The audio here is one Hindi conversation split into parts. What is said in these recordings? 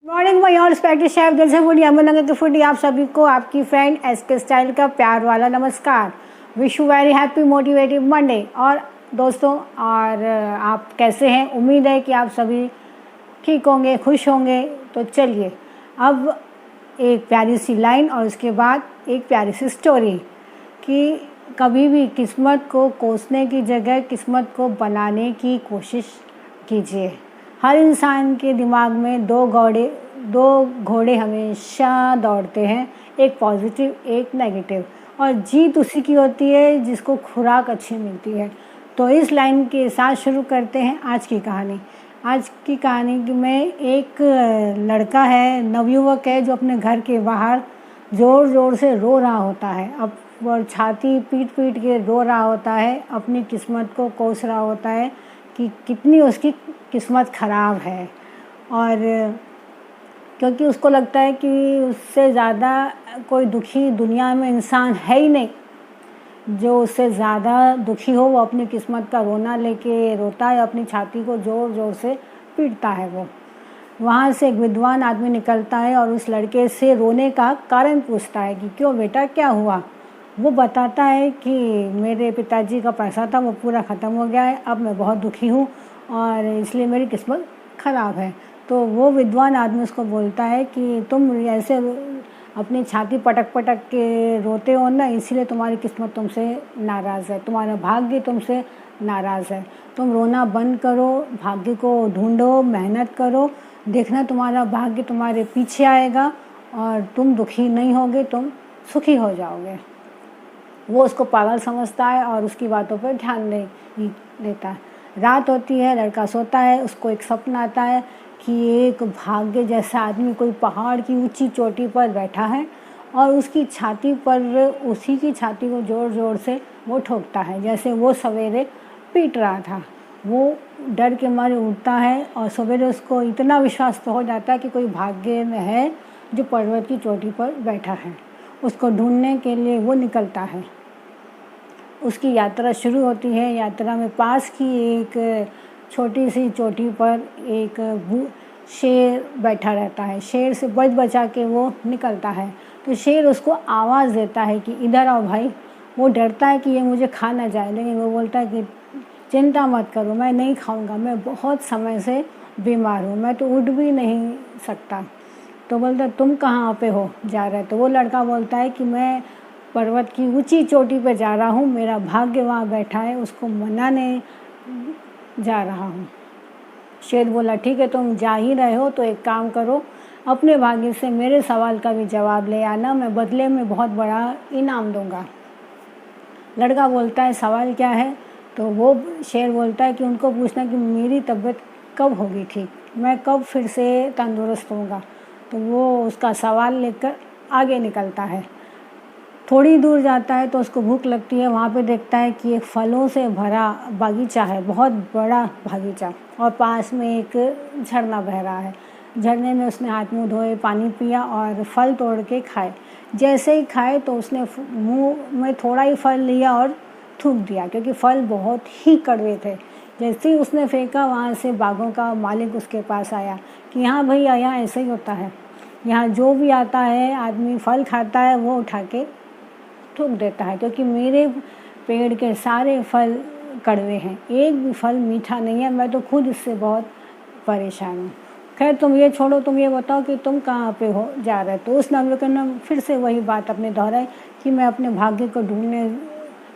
Morning my all respected chef दिल से फूडी अमरनगर के फूडी आप सभी को आपकी फ्रेंड एसके स्टाइल का प्यार वाला नमस्कार। Wish you very happy motivative Monday. और दोस्तों और आप कैसे हैं? उम्मीद है कि आप सभी ठीक होंगे, खुश होंगे। तो चलिए अब एक प्यारी सी लाइन और उसके बाद एक प्यारी सी स्टोरी कि कभी भी किस्मत को कोसने की जगह किस्मत को बनाने की कोशिश कीजिए। हर इंसान के दिमाग में दो घोड़े हमेशा दौड़ते हैं, एक पॉजिटिव एक नेगेटिव, और जीत उसी की होती है जिसको खुराक अच्छी मिलती है। तो इस लाइन के साथ शुरू करते हैं आज की कहानी। आज की कहानी में एक लड़का है, नवयुवक है, जो अपने घर के बाहर ज़ोर ज़ोर से रो रहा होता है। अब वह छाती पीट पीट के रो रहा होता है, अपनी किस्मत को कोस रहा होता है कि कितनी उसकी किस्मत ख़राब है। और क्योंकि उसको लगता है कि उससे ज़्यादा कोई दुखी दुनिया में इंसान है ही नहीं, जो उससे ज़्यादा दुखी हो वो अपनी किस्मत का रोना लेके रोता है, अपनी छाती को ज़ोर ज़ोर से पीटता है। वो वहाँ से एक विद्वान आदमी निकलता है और उस लड़के से रोने का कारण पूछता है कि क्यों बेटा, क्या हुआ? वो बताता है कि मेरे पिताजी का पैसा था, वो पूरा ख़त्म हो गया है, अब मैं बहुत दुखी हूँ और इसलिए मेरी किस्मत ख़राब है। तो वो विद्वान आदमी उसको बोलता है कि तुम ऐसे अपनी छाती पटक पटक के रोते हो ना, इसीलिए तुम्हारी किस्मत तुमसे नाराज़ है, तुम्हारा भाग्य तुमसे नाराज़ है। तुम रोना बंद करो, भाग्य को ढूंढो, मेहनत करो, देखना तुम्हारा भाग्य तुम्हारे पीछे आएगा और तुम दुखी नहीं होगे, तुम सुखी हो जाओगे। वो उसको पागल समझता है और उसकी बातों पर ध्यान नहीं देता है। रात होती है, लड़का सोता है, उसको एक सपना आता है कि एक भाग्य जैसा आदमी कोई पहाड़ की ऊंची चोटी पर बैठा है और उसकी छाती पर उसी की छाती को ज़ोर ज़ोर से वो ठोकता है, जैसे वो सवेरे पीट रहा था। वो डर के मारे उठता है और सवेरे उसको इतना विश्वास तो हो जाता है कि कोई भाग्य में है जो पर्वत की चोटी पर बैठा है। उसको ढूंढने के लिए वो निकलता है। उसकी यात्रा शुरू होती है। यात्रा में पास की एक छोटी सी चोटी पर एक शेर बैठा रहता है। शेर से बच बचा के वो निकलता है। तो शेर उसको आवाज़ देता है कि इधर आओ भाई। वो डरता है कि ये मुझे खा ना जाए, लेकिन वो बोलता है कि चिंता मत करो, मैं नहीं खाऊंगा, मैं बहुत समय से बीमार हूँ, मैं तो उठ भी नहीं सकता। तो बोलता तुम कहाँ पे हो जा रहे? तो वो लड़का बोलता है कि मैं पर्वत की ऊंची चोटी पे जा रहा हूँ, मेरा भाग्य वहाँ बैठा है, उसको मनाने जा रहा हूँ। शेर बोला ठीक है, तुम जा ही रहे हो तो एक काम करो, अपने भाग्य से मेरे सवाल का भी जवाब ले आना, मैं बदले में बहुत बड़ा इनाम दूंगा। लड़का बोलता है सवाल क्या है? तो वो शेर बोलता है कि उनको पूछना कि मेरी तबीयत कब होगी ठीक, मैं कब फिर से तंदुरुस्त होऊंगा। तो वो उसका सवाल लेकर आगे निकलता है। थोड़ी दूर जाता है तो उसको भूख लगती है। वहाँ पे देखता है कि एक फलों से भरा बागीचा है, बहुत बड़ा बागीचा, और पास में एक झरना बह रहा है। झरने में उसने हाथ मुँह धोए, पानी पिया और फल तोड़ के खाए। जैसे ही खाए तो उसने मुँह में थोड़ा ही फल लिया और थूक दिया, क्योंकि फल बहुत ही कड़वे थे। जैसे ही उसने फेंका, वहाँ से बागों का मालिक उसके पास आया कि हाँ भैया, यहाँ ऐसे ही होता है, यहाँ जो भी आता है आदमी फल खाता है वो उठा के थूक देता है, क्योंकि मेरे पेड़ के सारे फल कड़वे हैं, एक भी फल मीठा नहीं है, मैं तो खुद इससे बहुत परेशान हूँ। खैर तुम ये छोड़ो, तुम ये बताओ कि तुम कहाँ पे हो जा रहे? तो उस नवयुवक ने फिर से वही बात अपने दोहराई कि मैं अपने भाग्य को ढूंढने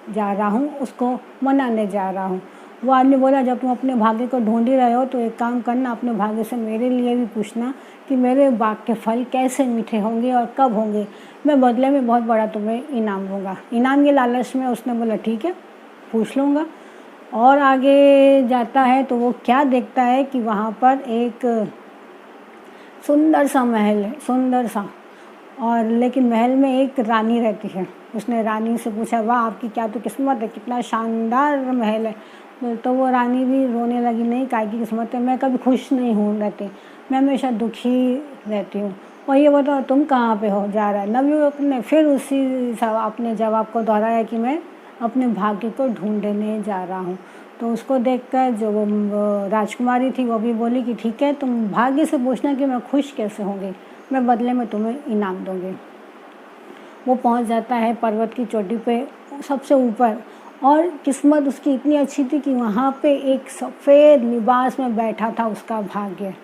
जा रहा हूँ, उसको मनाने जा रहा हूँ। वो आदमी बोला जब तुम अपने भाग्य को ढूंढ ही रहे हो तो एक काम करना, अपने भाग्य से मेरे लिए भी पूछना कि मेरे बाग के फल कैसे मीठे होंगे और कब होंगे, मैं बदले में बहुत बड़ा तुम्हें इनाम दूंगा। इनाम के लालच में उसने बोला ठीक है, पूछ लूँगा। और आगे जाता है तो वो क्या देखता है कि वहाँ पर एक सुंदर सा महल है, सुंदर सा, और लेकिन महल में एक रानी रहती है। उसने रानी से पूछा वाह आपकी क्या तो किस्मत है, कितना शानदार महल है। तो वो रानी भी रोने लगी, नहीं काय की किस्मत है, मैं कभी खुश नहीं हूँ रहती, मैं हमेशा दुखी रहती हूँ। और ये बताओ तुम कहाँ पे हो जा रहा है? नवयुवक ने फिर उसी अपने जवाब को दोहराया कि मैं अपने भाग्य को ढूंढने जा रहा हूँ। तो उसको देखकर जो वो राजकुमारी थी वो भी बोली कि ठीक है, तुम भाग्य से पूछना कि मैं खुश कैसे होंगी, मैं बदले में तुम्हें इनाम दूँगी। वो पहुंच जाता है पर्वत की चोटी पे सबसे ऊपर, और किस्मत उसकी इतनी अच्छी थी कि वहाँ पे एक सफ़ेद लिबास में बैठा था उसका भाग्य।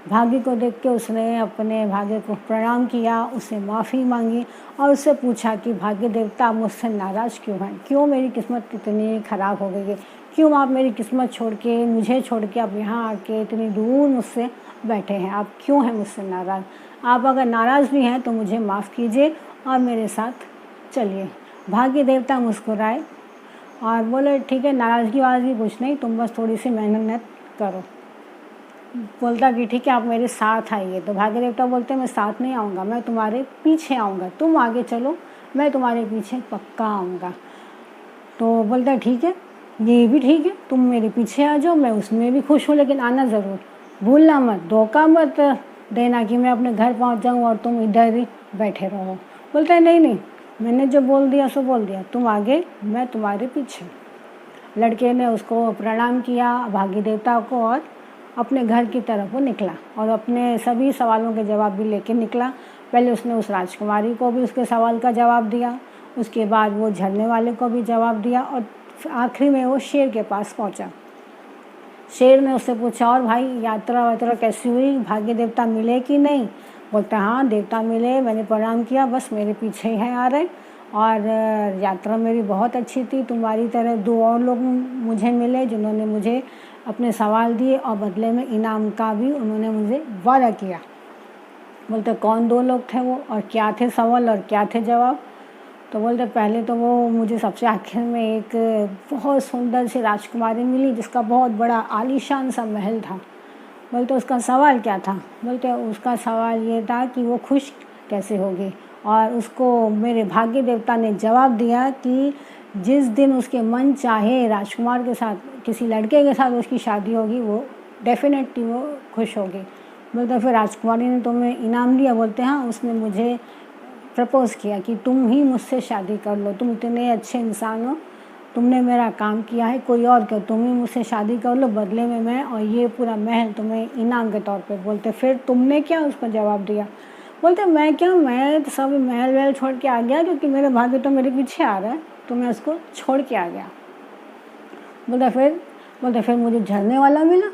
भाग्य को देख के उसने अपने भाग्य को प्रणाम किया, उससे माफ़ी मांगी और उससे पूछा कि भाग्य देवता, आप मुझसे नाराज़ क्यों हैं? क्यों मेरी किस्मत इतनी ख़राब हो गई है? क्यों आप मेरी किस्मत छोड़ के, मुझे छोड़ के आप यहाँ आके इतनी दूर मुझसे बैठे हैं? आप क्यों हैं मुझसे नाराज़? आप अगर नाराज़ भी हैं तो मुझे माफ़ कीजिए और मेरे साथ चलिए। भाग्य देवता मुस्कुराए और बोले ठीक है, नाराज़गी वाराज़गी कुछ नहीं, तुम बस थोड़ी सी मेहनत करो। बोलता कि ठीक है, आप मेरे साथ आइए। तो भाग्य देवता बोलते मैं साथ नहीं आऊँगा, मैं तुम्हारे पीछे आऊँगा, तुम आगे चलो, मैं तुम्हारे पीछे पक्का आऊँगा। तो बोलता ठीक है, ये भी ठीक है, तुम मेरे पीछे आ जाओ, मैं उसमें भी खुश हूँ, लेकिन आना ज़रूर, भूलना मत, धोखा मत देना कि मैं अपने घर पहुँच जाऊँ और तुम इधर ही बैठे रहो। बोलता है नहीं नहीं, मैंने जो बोल दिया सो बोल दिया, तुम आगे, मैं तुम्हारे पीछे। लड़के ने उसको प्रणाम किया भाग्य देवता को और अपने घर की तरफ वो निकला और अपने सभी सवालों के जवाब भी लेके निकला। पहले उसने उस राजकुमारी को भी उसके सवाल का जवाब दिया, उसके बाद वो झरने वाले को भी जवाब दिया और आखिरी में वो शेर के पास पहुंचा। शेर ने उससे पूछा, और भाई यात्रा वात्रा कैसी हुई, भाग्य देवता मिले कि नहीं? बोलता हाँ देवता मिले, मैंने प्रणाम किया, बस मेरे पीछे ही आ रहे, और यात्रा मेरी बहुत अच्छी थी। तुम्हारी तरह 2 और लोग मुझे मिले जिन्होंने मुझे अपने सवाल दिए और बदले में इनाम का भी उन्होंने मुझे वादा किया। बोलते कौन 2 लोग थे वो, और क्या थे सवाल और क्या थे जवाब? तो बोलते पहले तो वो मुझे सबसे आखिर में एक बहुत सुंदर सी राजकुमारी मिली जिसका बहुत बड़ा आलीशान सा महल था। बोलते उसका सवाल क्या था? बोलते उसका सवाल ये था कि वो खुश कैसे होगी, और उसको मेरे भाग्य देवता ने जवाब दिया कि जिस दिन उसके मन चाहे राजकुमार के साथ, किसी लड़के के साथ उसकी शादी होगी, वो डेफिनेटली वो खुश होगी। बोलते फिर राजकुमारी ने तुम्हें इनाम दिया? बोलते हाँ, उसने मुझे प्रपोज़ किया कि तुम ही मुझसे शादी कर लो, तुम इतने अच्छे इंसान हो, तुमने मेरा काम किया है, कोई और क्यों, तुम ही मुझसे शादी कर लो, बदले में मैं और ये पूरा महल तुम्हें इनाम के तौर पे। बोलते फिर तुमने क्या उसको जवाब दिया? बोलते मैं क्या, मैं तो सब महल वहल छोड़ के आ गया, क्योंकि मेरे भाग्य तो मेरे पीछे आ रहा है, तो मैं उसको छोड़ के आ गया। बोलते फिर मुझे झरने वाला मिला,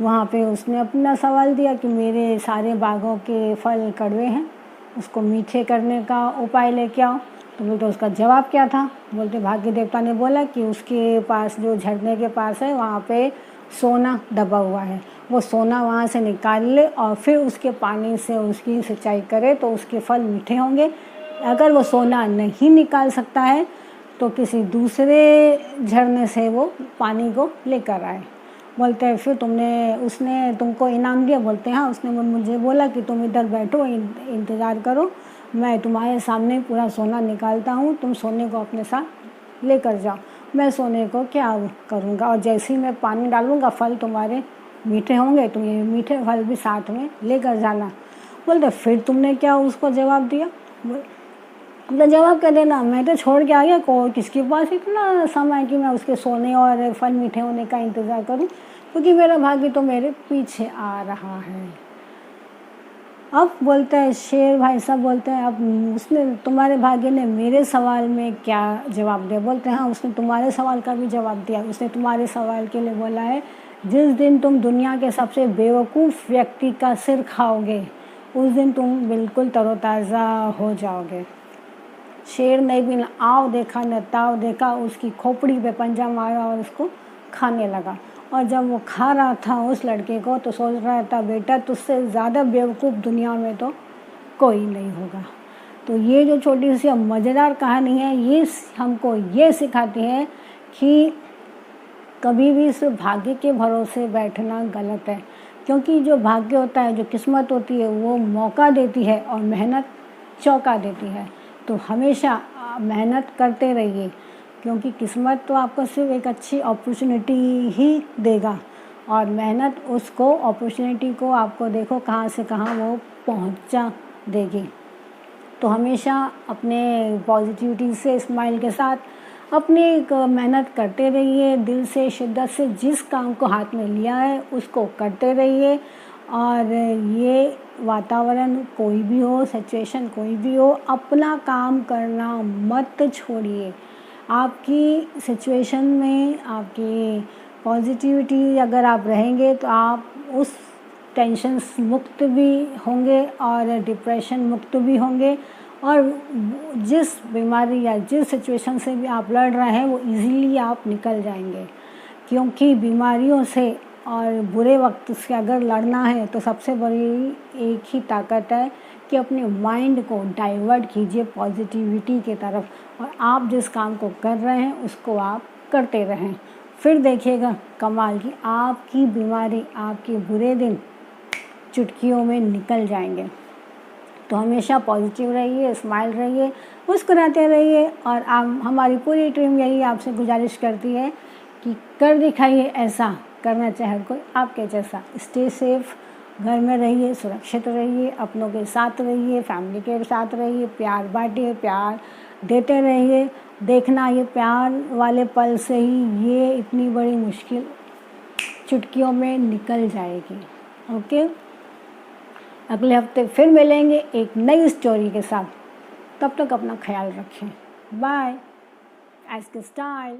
वहाँ पे उसने अपना सवाल दिया कि मेरे सारे बागों के फल कड़वे हैं, उसको मीठे करने का उपाय लेके आओ। तो बोलते उसका जवाब क्या था? बोलते भाग्य देवता ने बोला कि उसके पास, जो झरने के पास है, वहाँ पे सोना दबा हुआ है, वो सोना वहाँ से निकाल ले और फिर उसके पानी से उसकी सिंचाई करे तो उसके फल मीठे होंगे। अगर वो सोना नहीं निकाल सकता है तो किसी दूसरे झरने से वो पानी को लेकर आए। बोलते हैं फिर उसने तुमको इनाम दिया? बोलते हैं हाँ, उसने मुझे बोला कि तुम इधर बैठो, इंतज़ार करो, मैं तुम्हारे सामने पूरा सोना निकालता हूँ, तुम सोने को अपने साथ लेकर जाओ। मैं सोने को क्या करूँगा, और जैसे ही मैं पानी डालूँगा फल तुम्हारे मीठे होंगे, तुम ये मीठे फल भी साथ में लेकर जाना। बोलते फिर तुमने क्या उसको जवाब दिया? तो जवाब क्या देना, मैं तो छोड़ के आ गया, को किसके पास इतना समय कि मैं उसके सोने और फल मीठे होने का इंतज़ार करूं, क्योंकि मेरा भाग्य तो मेरे पीछे आ रहा है। अब बोलता है शेर भाई साहब, बोलते हैं अब उसने, तुम्हारे भाग्य ने मेरे सवाल में क्या जवाब दिया? बोलते हैं हाँ, उसने तुम्हारे सवाल का भी जवाब दिया। उसने तुम्हारे सवाल के लिए बोला है, जिस दिन तुम दुनिया के सबसे बेवकूफ़ व्यक्ति का सिर खाओगे, उस दिन तुम बिल्कुल तरोताज़ा हो जाओगे। शेर ने भी न आव देखा न ताव देखा, उसकी खोपड़ी पे पंजा मारा और उसको खाने लगा। और जब वो खा रहा था उस लड़के को, तो सोच रहा था बेटा तुझसे ज़्यादा बेवकूफ़ दुनिया में तो कोई नहीं होगा। तो ये जो छोटी सी मज़ेदार कहानी है, ये हमको ये सिखाती है कि कभी भी सिर्फ भाग्य के भरोसे बैठना गलत है, क्योंकि जो भाग्य होता है, जो किस्मत होती है, वो मौका देती है और मेहनत चौका देती है। तो हमेशा मेहनत करते रहिए, क्योंकि किस्मत तो आपको सिर्फ एक अच्छी अपॉर्चुनिटी ही देगा, और मेहनत उसको, अपॉर्चुनिटी को आपको देखो कहाँ से कहाँ वो पहुँचा देगी। तो हमेशा अपने पॉजिटिविटी से, स्माइल के साथ अपनी एक मेहनत करते रहिए, दिल से शिद्दत से जिस काम को हाथ में लिया है उसको करते रहिए। और ये वातावरण कोई भी हो, सिचुएशन कोई भी हो, अपना काम करना मत छोड़िए। आपकी सिचुएशन में आपकी पॉजिटिविटी अगर आप रहेंगे तो आप उस टेंशन मुक्त भी होंगे और डिप्रेशन मुक्त भी होंगे, और जिस बीमारी या जिस सिचुएशन से भी आप लड़ रहे हैं वो इजीली आप निकल जाएंगे। क्योंकि बीमारियों से और बुरे वक्त से अगर लड़ना है तो सबसे बड़ी एक ही ताकत है कि अपने माइंड को डाइवर्ट कीजिए पॉजिटिविटी की तरफ, और आप जिस काम को कर रहे हैं उसको आप करते रहें। फिर देखिएगा कमाल की आपकी बीमारी, आपके बुरे दिन चुटकियों में निकल जाएंगे। तो हमेशा पॉजिटिव रहिए, स्माइल रहिए, मुस्कुराते रहिए। और हमारी पूरी टीम यही आपसे गुजारिश करती है कि कर दिखाइए ऐसा, करना चाहे कोई आपके जैसा। स्टे सेफ, घर में रहिए, सुरक्षित रहिए, अपनों के साथ रहिए, फैमिली के साथ रहिए, प्यार बांटिए, प्यार देते रहिए। देखना ये प्यार वाले पल से ही ये इतनी बड़ी मुश्किल चुटकियों में निकल जाएगी। ओके, अगले हफ्ते फिर मिलेंगे एक नई स्टोरी के साथ। तब तक अपना ख्याल रखें। बाय। एस्के स्टाइल।